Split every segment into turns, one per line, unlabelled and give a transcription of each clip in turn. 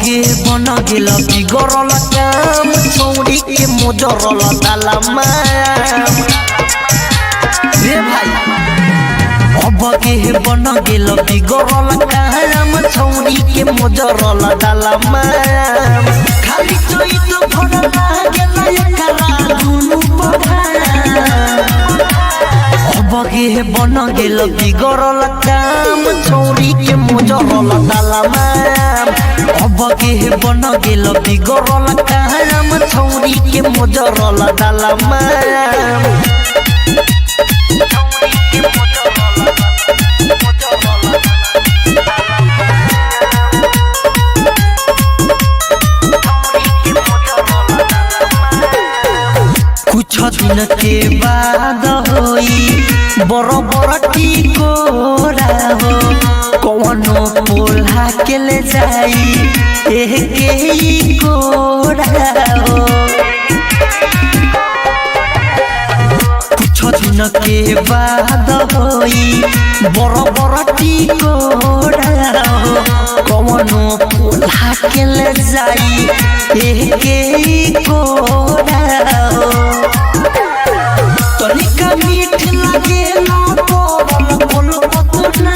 अबगे बन गेल बिगड़ल काम छौड़ी के मोजरल दालमा रे भाई अबगे बन गेल बिगड़ल काम छौड़ी के मोजरल दालमा खाली चोई तो भरला गेल एकरा दुनु पखा अबगे बन गेल बिगड़ल काम छौड़ी के मोजरल दालमा अबगे बन गेल बिगड़ल काम छौड़ी के मोजरल दालमा कुछ दिन के बाद होई बड़ बड़ टिकोरा हो कौनो पोल्हा के ले जाई एके ही कोरा हो कुछ दिन के बाद होई बड़ बड़ टिकोरा हो कौनो पोल्हा के ले जाई एके ही कोरा हो तनिका मीठ लागे ना बोल बोल पतना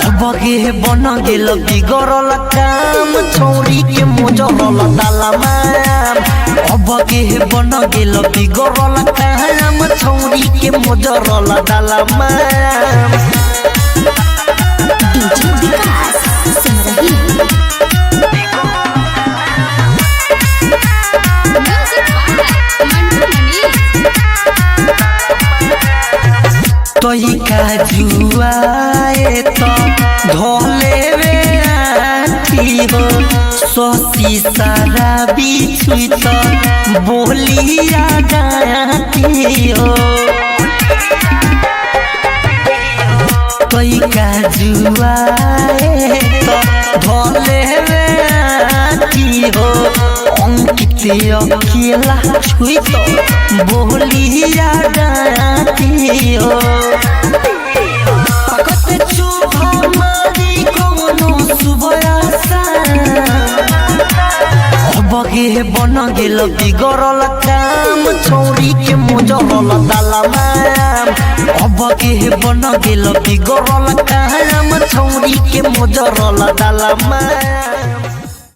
अबगे बन गेल बिगड़ल काम छौड़ी के मोजरल दालमा अबगे बन गेल बिगड़ल काम छौड़ी के मोजरल दालमा
डीजे विकास सिमरही
तोई का जुआए तो धोले वे आती हो सोसी सारा बिछुई तो बोलिया गाती हो तोई का जुआए तो धोले वे आती हो अंकित अकेला छुई तो बोलिया गाती हो पकत चुभा मारी कोनो सुबयासा अबगे बन गेल बिगड़ल काम छौड़ी के मोजरल दालमा अबगे बन गेल बिगड़ल काम छौड़ी के मोजरल दालमा।